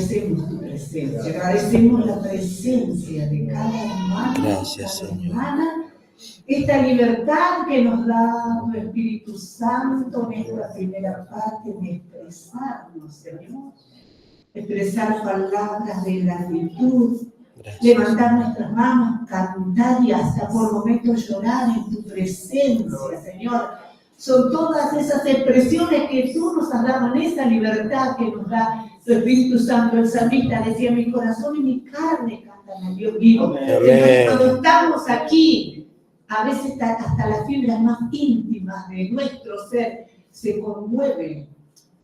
agradecemos tu presencia, agradecemos la presencia de cada hermano, Gracias, cada Señor. hermana, esta libertad que nos da tu Espíritu Santo en esta primera parte de expresarnos, Señor. Expresar palabras de gratitud, Gracias. levantar nuestras manos, cantar y hasta por momentos llorar en tu presencia, Señor. Son todas esas expresiones que tú nos has dado en esa libertad que nos da tu Espíritu Santo. El salmista decía, mi corazón y mi carne cantan a Dios vivo. Señor, cuando estamos aquí, a veces hasta las fibras más íntimas de nuestro ser se conmueven,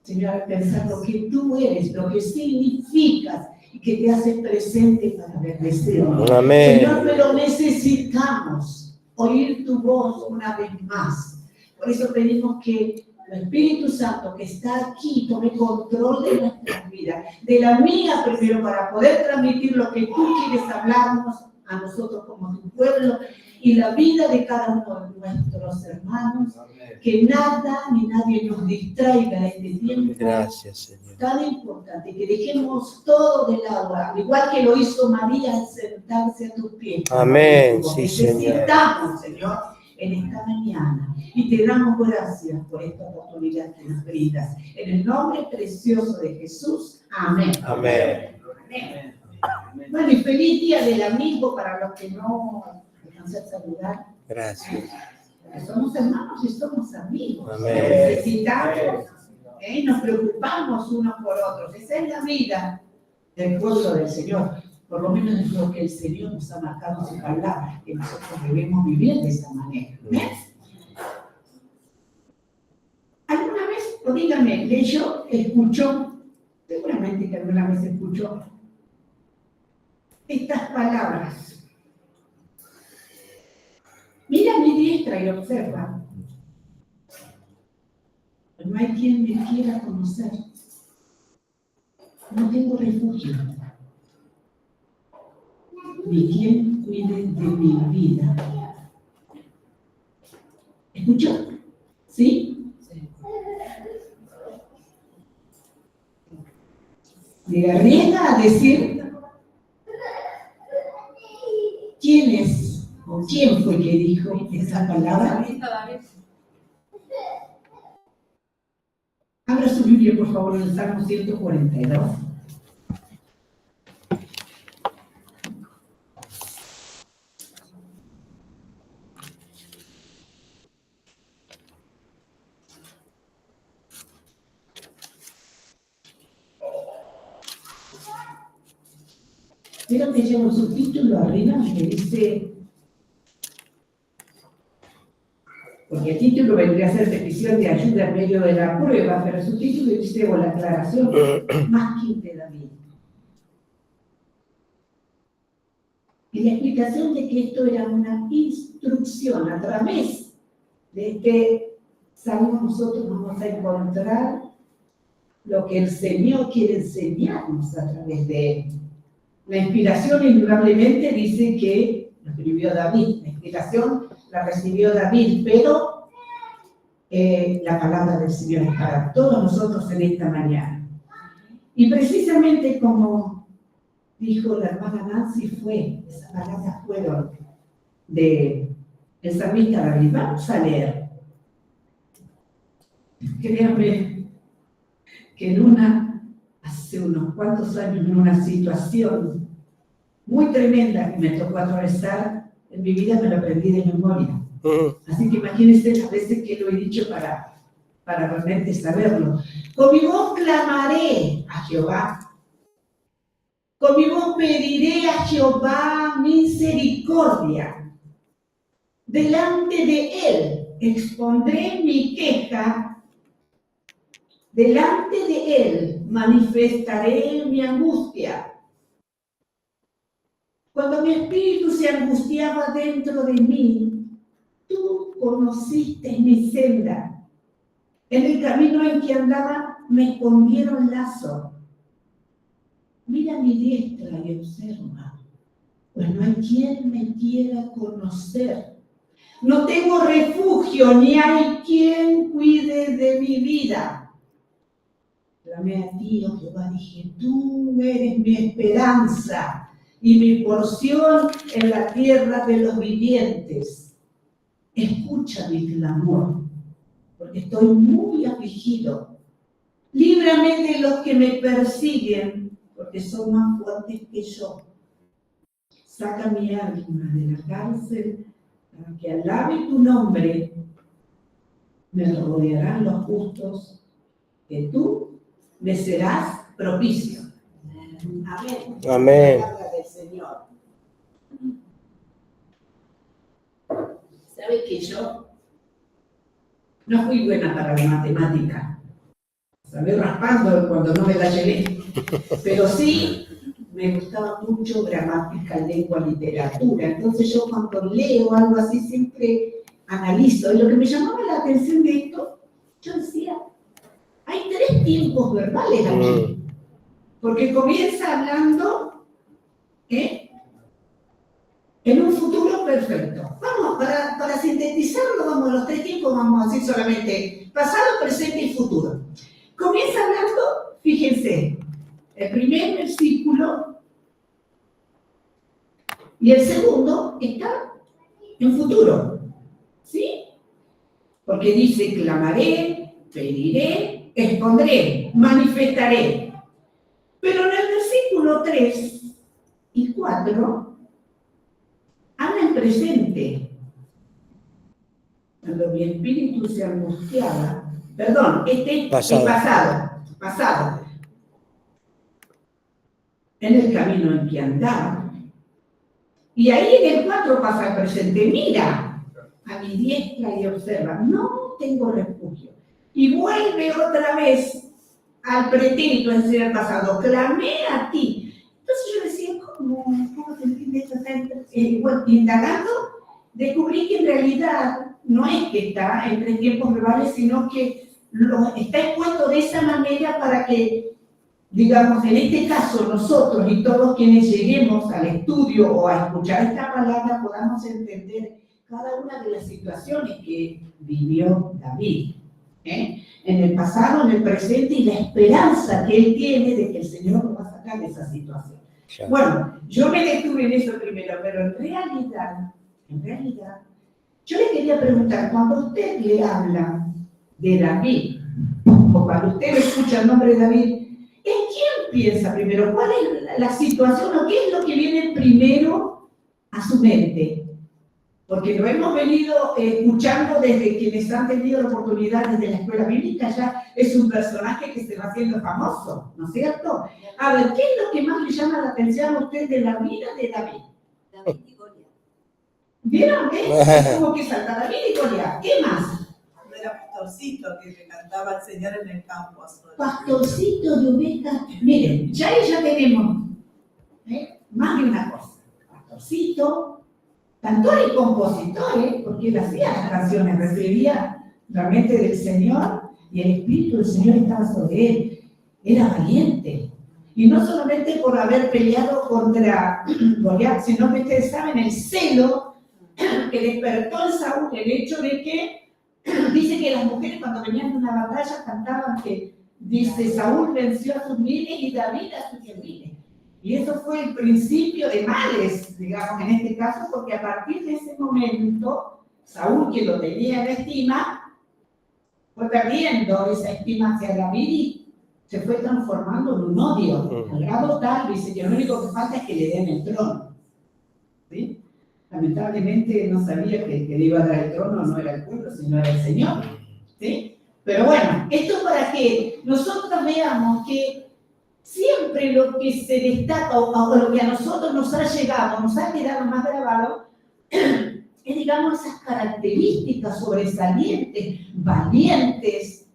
Señor, al pensar lo que tú eres, lo que significas y que te haces presente para bendecirnos. Amén. Señor, pero necesitamos oír tu voz una vez más. Por eso pedimos que el Espíritu Santo que está aquí tome control de nuestras vidas, de la mía primero, para poder transmitir lo que tú quieres hablarnos a nosotros como tu pueblo y la vida de cada uno de nuestros hermanos. Amén. Que nada ni nadie nos distraiga de este tiempo. Gracias, Señor. Tan importante, que dejemos todo de lado, al igual que lo hizo María al sentarse a tus pies. Amén, sí, necesitamos, Señor, en esta mañana. Y te damos gracias por esta oportunidad que nos brindas. En el nombre precioso de Jesús. Amén. Amén. Amén. Bueno, y feliz día del amigo para los que no alcancé a saludar. Gracias. Somos hermanos y somos amigos. Amén. Necesitamos, nos preocupamos unos por otros. Esa es la vida del pueblo del Señor. Por lo menos es lo que el Señor nos ha marcado en su palabra, que nosotros debemos vivir de esa manera. ¿Ves? ¿Alguna vez, o díganme, leyó, escuchó, seguramente que alguna vez escuchó estas palabras? Mira mi diestra y observa. No hay quien me quiera conocer. No tengo refugio. Ni quien cuide de mi vida. ¿Escuchó? ¿Sí? Sí. ¿Se arriesga a decir quién es o quién fue que dijo esa palabra? Abra su Biblia, por favor, en el Salmo 142. Quiero que lleve un subtítulo arriba que dice, porque el título vendría a ser petición de ayuda en medio de la prueba, pero el subtítulo dice, o la aclaración, más que de David. Y la explicación de que esto era una instrucción a través de este salmo, nosotros vamos a encontrar lo que el Señor quiere enseñarnos a través de él. La inspiración indudablemente dice que lo escribió David. La inspiración la recibió David, pero la palabra del Señor es para todos nosotros en esta mañana. Y precisamente como dijo la hermana Nancy, esas palabras fueron del salmista David. Vamos a leer. Créanme que hace unos cuantos años, en una situación muy tremenda que me tocó atravesar en mi vida, me lo aprendí de memoria. Así que imagínense las veces que lo he dicho para realmente saberlo. Con mi voz clamaré a Jehová. Con mi voz pediré a Jehová misericordia. Delante de él expondré mi queja. Delante de él manifestaré mi angustia. Cuando mi espíritu se angustiaba dentro de mí, tú conociste mi senda. En el camino en que andaba me escondieron lazo. Mira mi diestra y observa, pues no hay quien me quiera conocer. No tengo refugio, ni hay quien cuide de mi vida. clamé a ti, oh Jehová, dije, tú eres mi esperanza y mi porción en la tierra de los vivientes. Escucha mi clamor, porque estoy muy afligido. Líbrame de los que me persiguen, porque son más fuertes que yo. Saca mi alma de la cárcel para que alabe tu nombre. Me rodearán los justos, que tú me serás propicio. Amén. Amén. La palabra del Señor. ¿Sabe que yo no fui buena para la matemática? Salí raspando cuando no me la llevé. Pero sí me gustaba mucho gramática, lengua, literatura. Entonces yo cuando leo algo así siempre analizo. Y lo que me llamaba la atención de esto, yo decía, hay 3 tiempos verbales aquí. Porque comienza hablando en un futuro perfecto. Vamos, para sintetizarlo, vamos, los 3 tiempos vamos a decir solamente pasado, presente y futuro. Comienza hablando, fíjense, el primer versículo y el segundo está en futuro, ¿sí? Porque dice, clamaré, pediré, expondré, manifestaré. Pero en el versículo 3 y 4 habla en presente. Cuando mi espíritu se angustiaba, perdón, este Pasado. es pasado. En el camino en que andaba. Y ahí en el 4 pasa el presente. Mira a mi diestra y observa, no tengo refugio. Y vuelve otra vez al pretérito, es decir, al pasado. Clamé a ti. Entonces yo decía, ¿cómo se entiende esto? Bueno, indagando, descubrí que en realidad no es que está en 3 tiempos verbales, sino que está expuesto de esa manera para que, digamos, en este caso nosotros y todos quienes lleguemos al estudio o a escuchar esta palabra podamos entender cada una de las situaciones que vivió David, en el pasado, en el presente y la esperanza que él tiene de que el Señor lo va a sacar de esa situación. Ya. Bueno, yo me detuve en eso primero, pero en realidad, yo le quería preguntar, cuando usted le habla de David, o cuando usted escucha el nombre de David, ¿en quién piensa primero? ¿Cuál es la situación o qué es lo que viene primero a su mente? Porque lo hemos venido escuchando desde quienes han tenido la oportunidad desde la escuela bíblica, ya es un personaje que se va haciendo famoso, ¿no es cierto? A ver, ¿qué es lo que más le llama la atención a usted de la vida de David? David y Goliat. ¿Vieron? Es como que salta David y Goliat. ¿Qué más? Era pastorcito que le cantaba al Señor en el campo. Pastorcito de ovejas. Miren, ya ahí ya tenemos más de una cosa. Pastorcito, cantor y compositor, porque él hacía las canciones, recibía realmente del Señor y el Espíritu del Señor estaba sobre él. Era valiente. Y no solamente por haber peleado contra Goliat, sino que ustedes saben el celo que despertó en Saúl, el hecho de que dice que las mujeres cuando venían de una batalla cantaban que, dice, Saúl venció a sus miles y David a sus 10.000. Y eso fue el principio de males, digamos, en este caso, porque a partir de ese momento, Saúl, que lo tenía en estima, fue perdiendo esa estima hacia David y se fue transformando en un odio, al grado tal, dice que lo único que falta es que le den el trono. ¿Sí? Lamentablemente no sabía que el que le iba a dar el trono no era el pueblo, sino era el Señor. ¿Sí? Pero bueno, esto para que nosotros veamos que siempre lo que se destaca o lo que a nosotros nos ha llegado, nos ha quedado más grabado, es, digamos, esas características sobresalientes, valientes,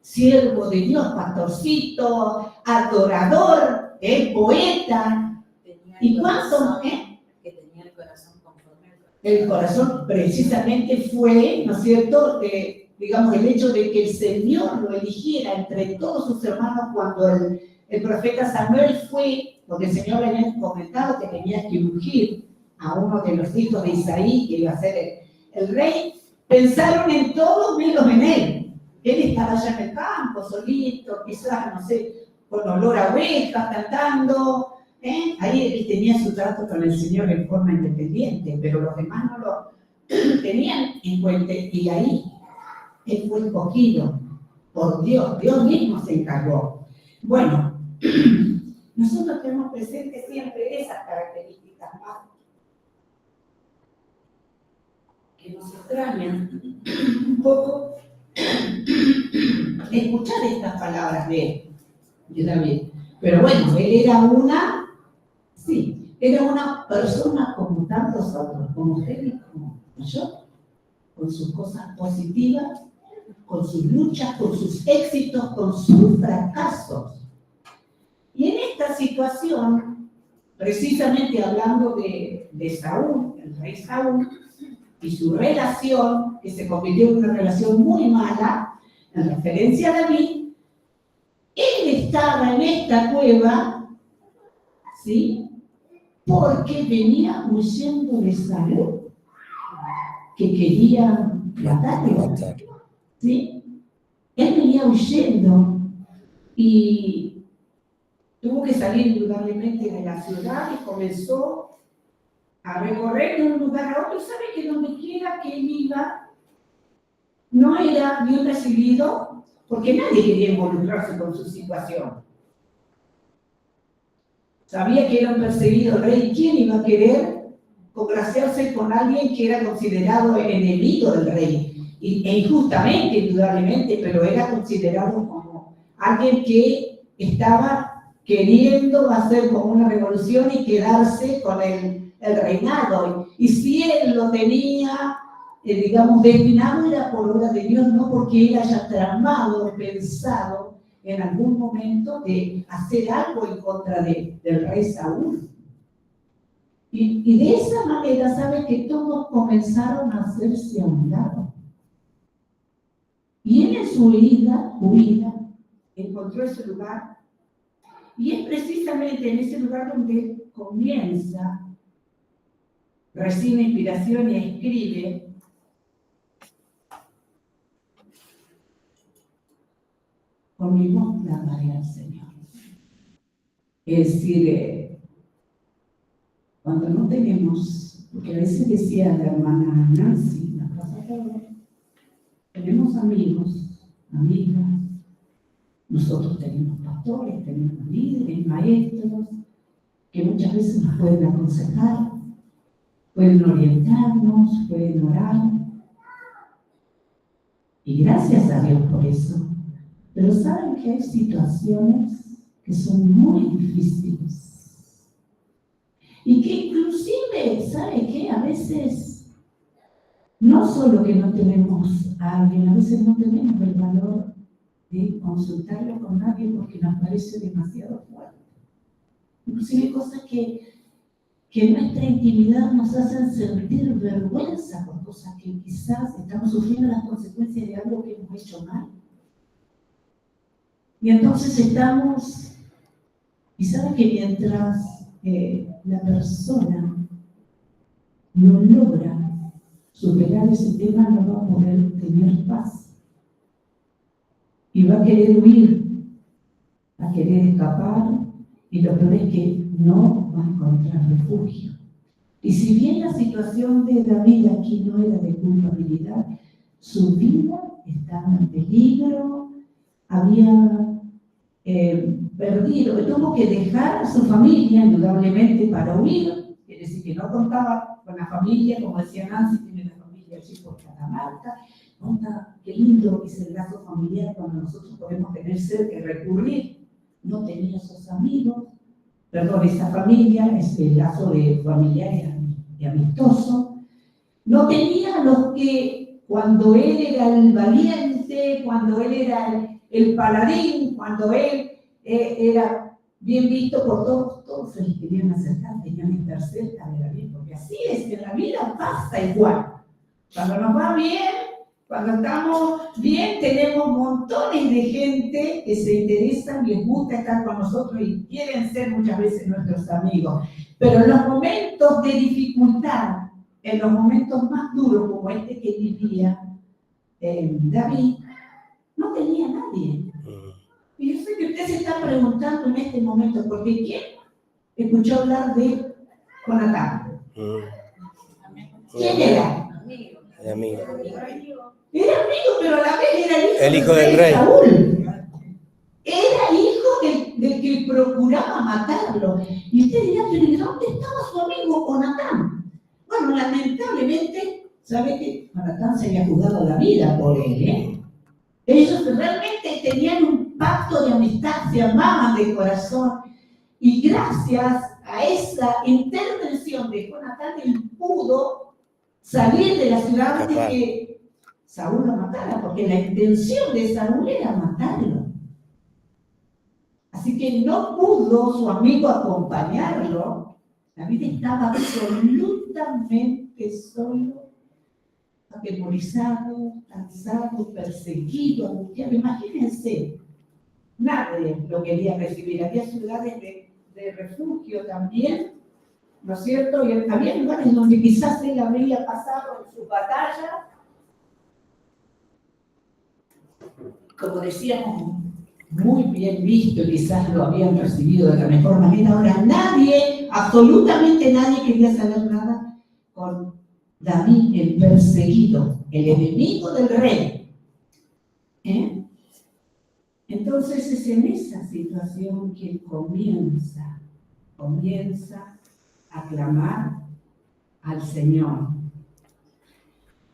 siervo de Dios, pastorcito, adorador, poeta. ¿Y cuánto? Que tenía el corazón conforme. El corazón precisamente fue, ¿no es cierto?, digamos, el hecho de que el Señor lo eligiera entre todos sus hermanos cuando el profeta Samuel fue, porque el Señor le había comentado que tenía que ungir a uno de los hijos de Isaí, que iba a ser el rey, pensaron en todos menos en él. Él estaba allá en el campo, solito, quizás, no sé, con olor a ovejas, cantando. Ahí él tenía su trato con el Señor en forma independiente, pero los demás no lo tenían en cuenta. Y ahí él fue escogido por Dios. Dios mismo se encargó. Bueno, nosotros tenemos presente siempre esas características más que nos extrañan un poco escuchar estas palabras de David. Pero bueno, él era era una persona como tantos otros, como usted y como yo, con sus cosas positivas, con sus luchas, con sus éxitos, con sus fracasos. Y en esta situación, precisamente hablando de Saúl, el rey Saúl, y su relación, que se convirtió en una relación muy mala, en referencia a David, él estaba en esta cueva, ¿sí? Porque venía huyendo de Saúl, que quería matarlo, ¿sí? Él venía huyendo y tuvo que salir indudablemente de la ciudad y comenzó a recorrer de un lugar a otro. ¿Sabe que donde quiera que él iba no era bien recibido? Porque nadie quería involucrarse con su situación. Sabía que era un perseguido rey. ¿Quién iba a querer congraciarse con alguien que era considerado enemigo del rey? E injustamente, indudablemente, pero era considerado como alguien que estaba queriendo hacer como una revolución y quedarse con el reinado. Y si él lo tenía, digamos, destinado, era por obra de Dios, no porque él haya tramado, pensado en algún momento de hacer algo en contra del rey Saúl. Y de esa manera, ¿sabe que todos comenzaron a hacerse a un lado? Y él en su huida, encontró ese lugar. Y es precisamente en ese lugar donde comienza, recibe inspiración y escribe. Con mi voz clamaré al Señor. Es decir, cuando no tenemos, porque a veces decía la hermana Nancy, la pastora, tenemos amigos, amigas, nosotros tenemos pastores, tenemos líderes, maestros, que muchas veces nos pueden aconsejar, pueden orientarnos, pueden orar. Y gracias a Dios por eso. Pero saben que hay situaciones que son muy difíciles. Y que inclusive, ¿sabe qué? A veces, no solo que no tenemos a alguien, a veces no tenemos el valor de consultarlo con nadie porque nos parece demasiado fuerte. Inclusive cosas que en nuestra intimidad nos hacen sentir vergüenza por cosas que quizás estamos sufriendo las consecuencias de algo que hemos hecho mal. Y entonces estamos, y sabe que mientras la persona no logra superar ese tema, no va a poder tener paz. Y va a querer huir, va a querer escapar, y lo peor es que no va a encontrar refugio. Y si bien la situación de David aquí no era de culpabilidad, su vida estaba en peligro, había perdido, tuvo que dejar a su familia indudablemente para huir, quiere decir que no contaba con la familia, como decía Nancy, tiene la familia allí por Catamarca. Qué lindo es el lazo familiar cuando nosotros podemos tener cerca y recurrir. No tenía esos amigos, esa familia, ese lazo de familiar y amistoso. No tenía los que cuando él era el valiente, cuando él era el paladín, cuando él era bien visto por todos se les querían acercar, tenían que estar cerca de David, porque así es, en la vida pasa igual. Cuando nos va bien, cuando estamos bien, tenemos montones de gente que se interesan, les gusta estar con nosotros y quieren ser muchas veces nuestros amigos. Pero en los momentos de dificultad, en los momentos más duros como este que vivía David, No tenía nadie. Y yo sé que usted se está preguntando en este momento, ¿por qué quién escuchó hablar de Jonatán? ¿Quién era? El amigo. Era amigo, pero a la vez era El hijo del rey. Saúl. Era hijo del que procuraba matarlo. Y usted dirá, pero ¿y dónde estaba su amigo Jonatán? Bueno, lamentablemente, ¿sabe que Jonatán se había jugado la vida por él, ¿eh? Ellos realmente tenían un pacto de amistad, se amaban de corazón. Y gracias a esa intervención de Jonatán, él pudo salir de la ciudad antes de que Saúl lo matara, porque la intención de Saúl era matarlo. Así que no pudo su amigo acompañarlo. David estaba absolutamente solo, atemorizado, cansado, perseguido, angustiado. Imagínense, nadie lo quería recibir. Había ciudades de refugio también, ¿no es cierto? Y había lugares donde quizás él habría pasado en su batalla. Como decíamos, muy bien visto, quizás lo habían recibido de la mejor manera. Ahora nadie, absolutamente nadie quería saber nada con David, el perseguido, el enemigo del rey. Entonces es en esa situación que comienza a clamar al Señor.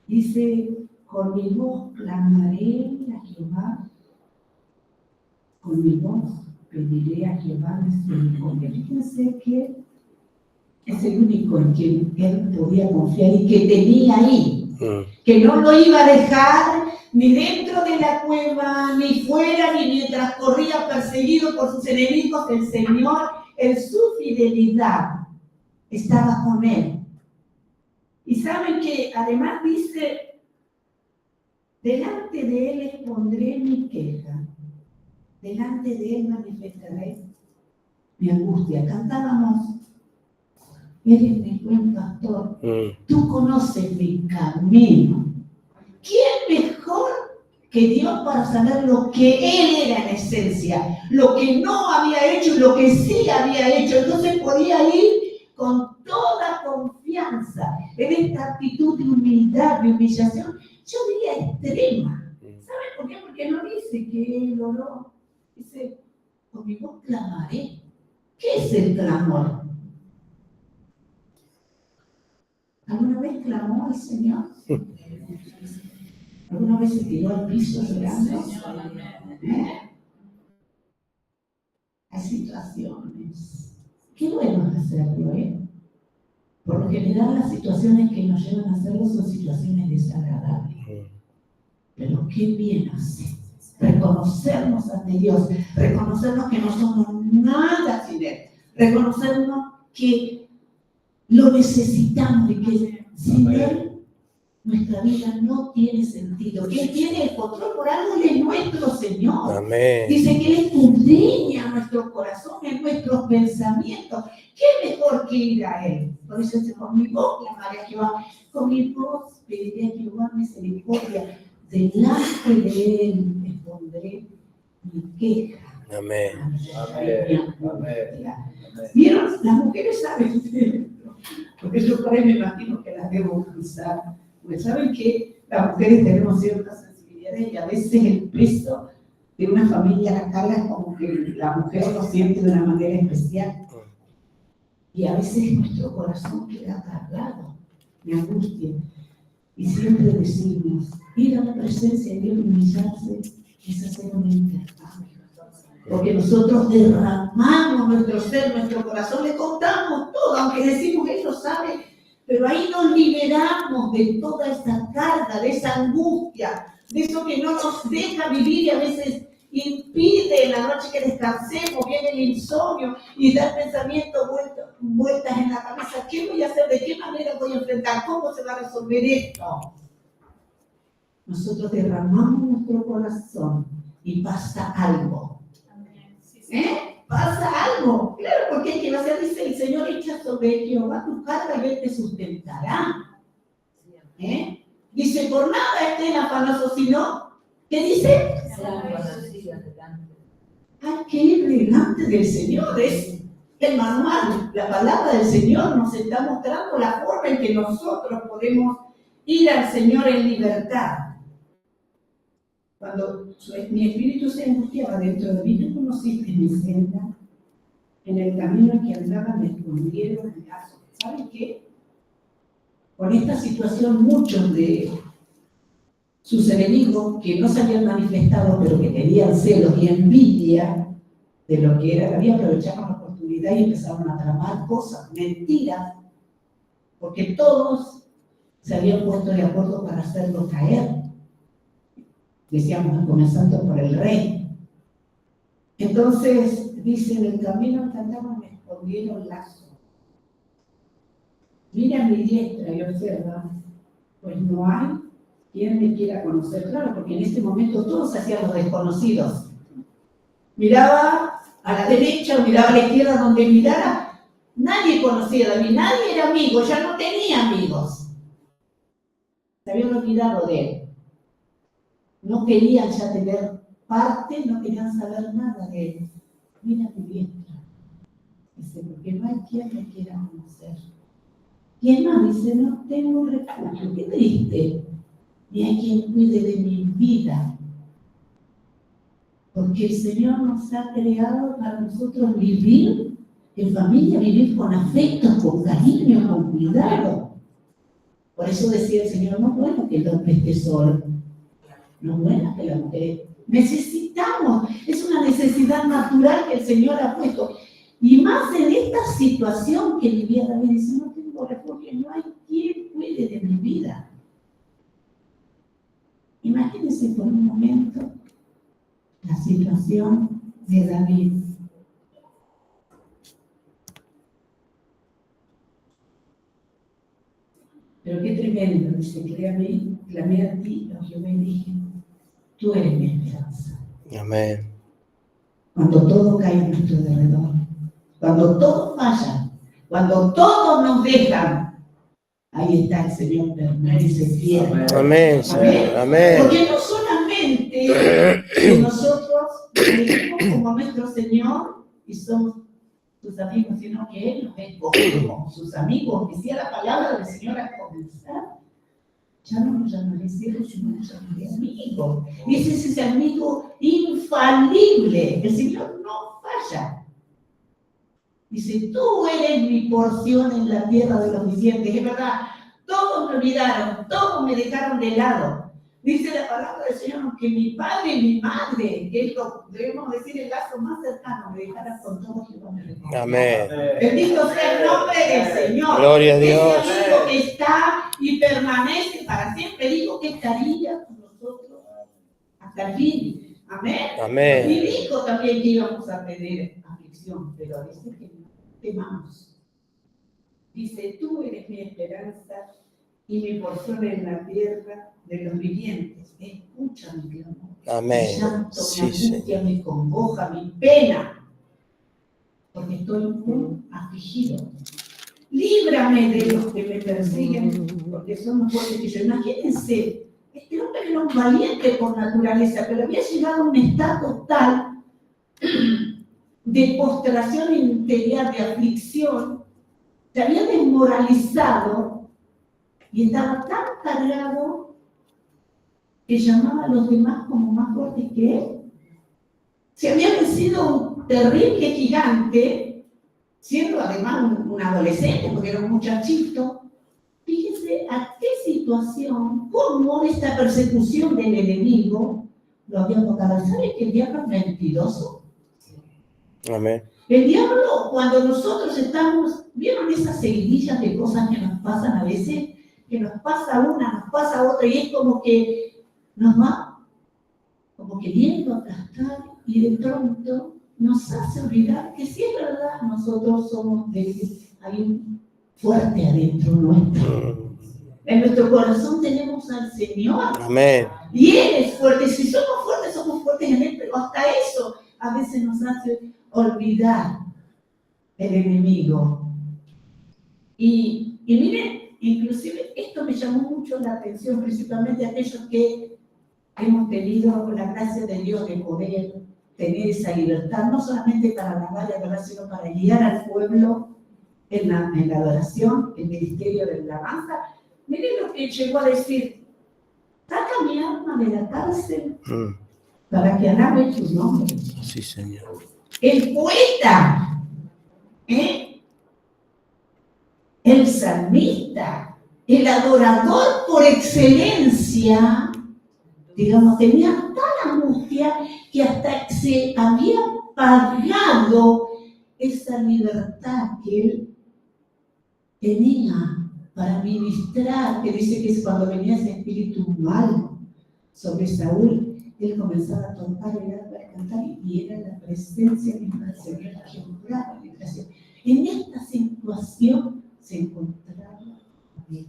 Dice, con mi voz clamaré a Jehová, con mi voz pediré a Jehová misericordia. Fíjense que es el único en quien él podía confiar y que tenía ahí, que no lo iba a dejar ni dentro de la cueva, ni fuera, ni mientras corría perseguido por sus enemigos. El Señor, en su fidelidad, estaba con él. Y saben que además dice, delante de él expondré mi queja, delante de él manifestaré mi angustia. Cantábamos, eres mi buen pastor, tú conoces mi camino. ¿Quién mejor que Dios para saber lo que él era en esencia, lo que no había hecho y lo que sí había hecho? Entonces podía ir con toda confianza en esta actitud de humildad, de humillación, yo diría extrema. ¿Saben por qué? Porque no dice que él oró, dice, con mi voz clamaré. ¿Qué es el clamor? ¿Alguna vez clamó al Señor? ¿Alguna vez se tiró al piso llorando? Hay situaciones. Qué bueno es hacerlo, ¿eh? Por lo general, las situaciones que nos llevan a hacerlo son situaciones desagradables. Pero qué bien hace reconocernos ante Dios, reconocernos que no somos nada sin Él, reconocernos que lo necesitamos y que sin Él nuestra vida no tiene sentido, que Él tiene el control, por algo Él es nuestro Señor. Amén. Dice que Él escudriña nuestros corazones, nuestros pensamientos. ¿Qué mejor que ir a Él? Por eso dice, con mi voz clamaré a Jehová, con mi voz pediré a Jehová misericordia, delante de Él expondré mi queja. Amén. Amén. ¿Vieron? Las mujeres saben de esto, porque yo por ahí me imagino que las debo usar. Pues saben que las mujeres tenemos ciertas sensibilidades y a veces el peso de una familia la carga como que la mujer lo siente de una manera especial. Y a veces nuestro corazón queda cargado de angustia. Y siempre decimos, ir a la presencia de Dios y humillarse es hacer un intercambio. Porque nosotros derramamos nuestro ser, nuestro corazón, le contamos todo, aunque decimos Él lo sabe, pero ahí nos liberamos de toda esa carga, de esa angustia, de eso que no nos deja vivir y a veces impide en la noche que descansemos, viene el insomnio y da el pensamiento vueltas en la cabeza. ¿Qué voy a hacer? ¿De qué manera voy a enfrentar? ¿Cómo se va a resolver esto? Nosotros derramamos nuestro corazón y pasa algo. Pasa algo, claro, porque hay que hacer, dice el Señor, echa sobre Jehová tu carga y Él te sustentará. Dice, por nada estén afanosos, sino, ¿qué dice? Hay que ir delante del Señor. Es el manual, la palabra del Señor nos está mostrando la forma en que nosotros podemos ir al Señor en libertad. Cuando mi espíritu se angustiaba dentro de mí, tú conociste mi senda. En el camino en que andaba me escondieron el lazo. ¿Saben qué? Con esta situación, muchos de sus enemigos que no se habían manifestado, pero que tenían celos y envidia de lo que era la vida, aprovecharon la oportunidad y empezaron a tramar cosas, mentiras, porque todos se habían puesto de acuerdo para hacerlo caer. Decíamos, comenzando por el rey. Entonces, dice, en el camino que andaba me escondieron lazo. Mira a mi diestra y observa, pues no hay quien me quiera conocer. Claro, porque en este momento todos se hacían los desconocidos. Miraba a la derecha o miraba a la izquierda, donde mirara, nadie conocía a David, nadie era amigo, ya no tenía amigos. Se habían olvidado de él. No querían ya tener parte, no querían saber nada de él. Mira mi diestra. Dice, porque no hay quien me quiera conocer. Y el más dice, no tengo refugio. Qué triste. Ni hay quien cuide de mi vida. Porque el Señor nos ha creado para nosotros vivir en familia, vivir con afecto, con cariño, con cuidado. Por eso decía el Señor, no es bueno que el hombre esté solo. No es bueno que la mujer. Necesitamos, es una necesidad natural que el Señor ha puesto. Y más en esta situación que vivía David, dice, no tengo refugio, no hay quien cuide de mi vida. Imagínense por un momento la situación de David. Pero qué tremendo, dice, clamé a ti, oh Jehová, y dije, tú eres mi esperanza. Amén. Cuando todo cae a nuestro alrededor, cuando todo falla, cuando todos nos dejan, ahí está el Señor, permanece fiel. Amén, Señor. Amén. Porque no solamente que nosotros elegimos como nuestro Señor y somos sus amigos, sino que Él nos escoge como sus amigos. Decía la palabra del Señor al comenzar, ya no nos llamaré siervos, sino nos llamaré amigos. Y ese es ese amigo infalible. El Señor no falla. Dice, tú eres mi porción en la tierra de los vivientes. Es verdad, todos me olvidaron, todos me dejaron de lado. Dice la palabra del Señor que mi padre y mi madre, que es lo, debemos decir, el lazo más cercano, me dejaran con todo Jehová me reconoce. Amén. Bendito sea el nombre del Señor. Gloria a Dios. Ese amigo que está y permanece para siempre, dijo que estaría con nosotros hasta el fin. Amén. Amén. Y dijo también que íbamos a tener aflicción, pero dice que no temamos. Dice, tú eres mi esperanza y mi porción en la tierra de los vivientes. Escucha mi clamor. Amén. Mi llanto, Sí, mi angustia, Señor. mi congoja, mi pena. Porque estoy muy afligido. Líbrame de los que me persiguen, porque son más fuertes que yo. Imagínense, este hombre era un valiente por naturaleza, pero había llegado a un estado tal de postración interior, de aflicción, se había desmoralizado y estaba tan cargado que llamaba a los demás como más fuertes que él. Se había vencido un terrible gigante, siendo además un adolescente, porque era un muchachito. Fíjense a qué situación, cómo esta persecución del enemigo lo había tocado. ¿Saben que el diablo es mentiroso? Amén. El diablo, cuando nosotros estamos, ¿vieron esas seguidillas de cosas que nos pasan a veces? Que nos pasa una, nos pasa otra, y es como que nos va como queriendo aplastar, y de pronto nos hace olvidar que si es verdad, nosotros somos débiles, hay un fuerte adentro nuestro. En nuestro corazón tenemos al Señor. Amén. Y Él es fuerte. Si somos fuertes en Él, pero hasta eso a veces nos hace olvidar el enemigo. Y miren, inclusive esto me llamó mucho la atención, principalmente a aquellos que hemos tenido la gracia de Dios de poder tener esa libertad, no solamente para alabar y adorar, sino para guiar al pueblo en la adoración, el ministerio de la alabanza. Miren lo que llegó a decir: saca mi alma de la cárcel para que alabe tu nombre. Sí, Señor. El poeta, el salmista, el adorador por excelencia, digamos, tenía tal angustia que hasta se había pagado esa libertad que él tenía para ministrar, que dice que es cuando venía ese espíritu malo sobre Saúl, él comenzaba a tocar el arpa, a cantar, y era la presencia misma del Señor que obraba en la creación. En esta situación se encontraba David.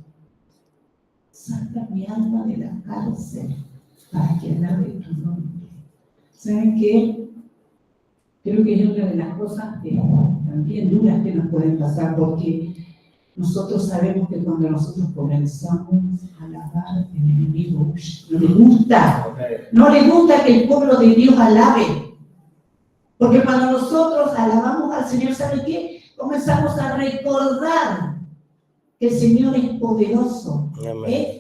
Saca mi alma de la cárcel para que alabe tu nombre. ¿Saben qué? Creo que es una de las cosas que también duras que nos pueden pasar, porque nosotros sabemos que cuando nosotros comenzamos a alabar, el enemigo no le gusta que el pueblo de Dios alabe. Porque cuando nosotros alabamos al Señor, ¿sabe qué? Comenzamos a recordar que el Señor es poderoso.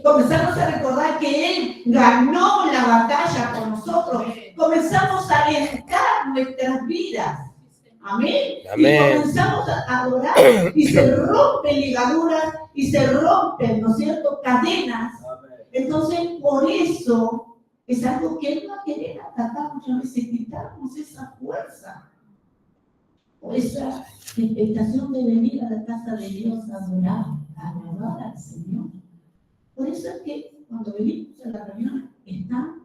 Comenzamos a recordar que Él ganó la batalla por nosotros. Comenzamos a alentar nuestras vidas. Amén. Amén. Y comenzamos a adorar y se rompen ligaduras y se rompen, ¿no es cierto?, cadenas. Entonces, por eso es algo que Él va a querer atacar muchas veces, quitarnos esa fuerza o esa expectación de venir a la casa de Dios a adorar, a alabar al Señor. Por eso es que cuando venimos a la reunión están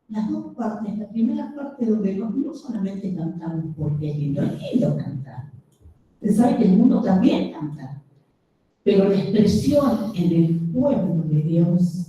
las dos partes. La primera parte donde no solamente cantamos porque es lindo cantar. Usted sabe que el mundo también canta, pero la expresión en el pueblo de Dios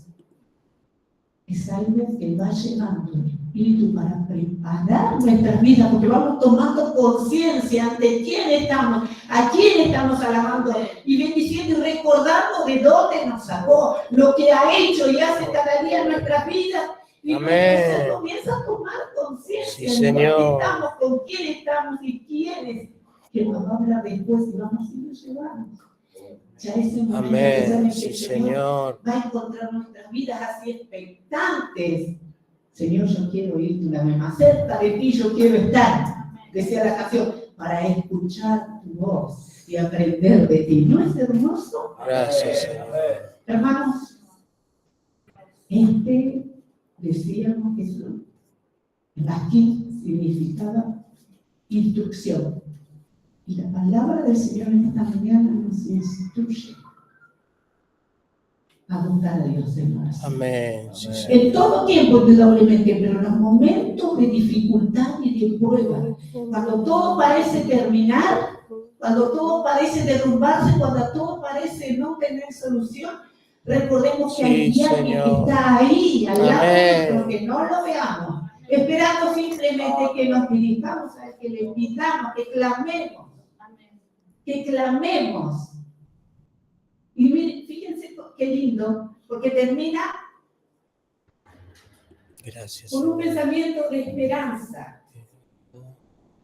es algo que va llevando el Espíritu para preparar nuestras vidas, porque vamos tomando conciencia ante quién estamos, a quién estamos alabando y bendiciendo y recordando de dónde nos sacó, lo que ha hecho y hace cada día en nuestras vidas. Y entonces comienza a tomar conciencia Sí, de Señor. dónde estamos, con quién estamos y quiénes, que nos va a hablar después y vamos a ir llevando. Ya ese momento Amén. que Sí, el Señor. va a encontrar nuestras vidas así expectantes. Señor, yo quiero ir una vez más cerca de ti, yo quiero estar, decía la canción, para escuchar tu voz y aprender de ti. ¿No es hermoso? Gracias, Señor. Hermanos, decíamos que eso aquí significaba instrucción. Y la palabra del Señor en esta mañana nos instruye a buscar a Dios en oración. Amén. Sí, Señor. En todo tiempo, indudablemente, pero en los momentos de dificultad y de prueba, cuando todo parece terminar, cuando todo parece derrumbarse, cuando todo parece no tener solución, recordemos que hay Sí, alguien que Señor. está ahí, al lado Amén. nuestro, que no lo veamos, esperando simplemente que nos dirijamos a Él, que le pidamos, que clamemos. Que clamemos. Y miren, fíjense qué lindo, porque termina Gracias. con un pensamiento de esperanza.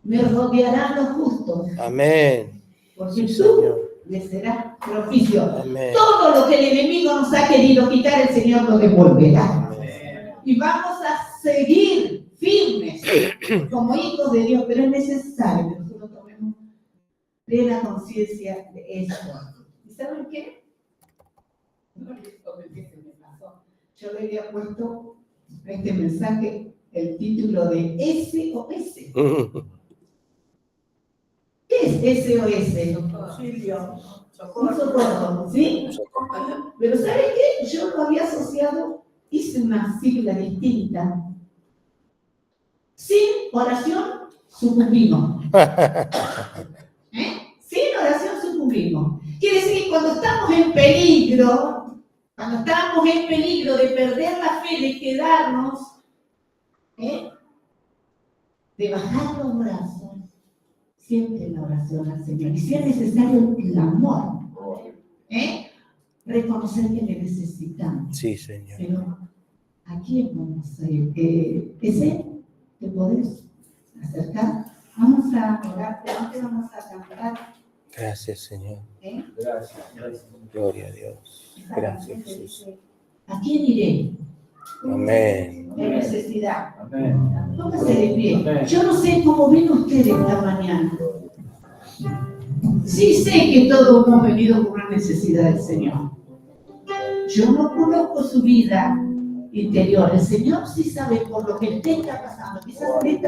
Me rodearán los justos, Amén. porque Sí, tú Señor. les serás propicio. Amén. Todo lo que el enemigo nos ha querido quitar, el Señor lo devolverá. Amén. Y vamos a seguir firmes como hijos de Dios, pero es necesario que nosotros tomemos plena conciencia de esto. ¿Y saben qué? No les comenté que me pasó. Yo le había puesto a este mensaje el título de SOS. ¿Qué es SOS? Auxilio, Un socorro, ¿sí? Pero ¿saben qué? Yo lo había asociado, hice una sigla distinta. Sin oración, sucumbimos. Sin oración, sucumbimos. Quiere decir que cuando estamos en peligro, de perder la fe, de quedarnos, de bajar los brazos, siempre la oración al Señor. Y si es necesario un clamor, reconocer que le necesitamos. Sí, Señor. Pero ¿A quién vamos a ir? ¿Ese? ¿Te podés acercar? Vamos a orar, pero antes vamos a cantar. Gracias, Señor. Gracias, gracias. Gloria a Dios. Esa Gracias, canción que Jesús. dice, ¿a quién iré? Amén. De necesidad. Amén. Póngase de pie. Amén. Yo no sé cómo ven ustedes esta mañana. Sí sé que todos hemos venido con una necesidad del Señor. Yo no conozco su vida interior. El Señor sí sabe por lo que usted está pasando. Quizás usted está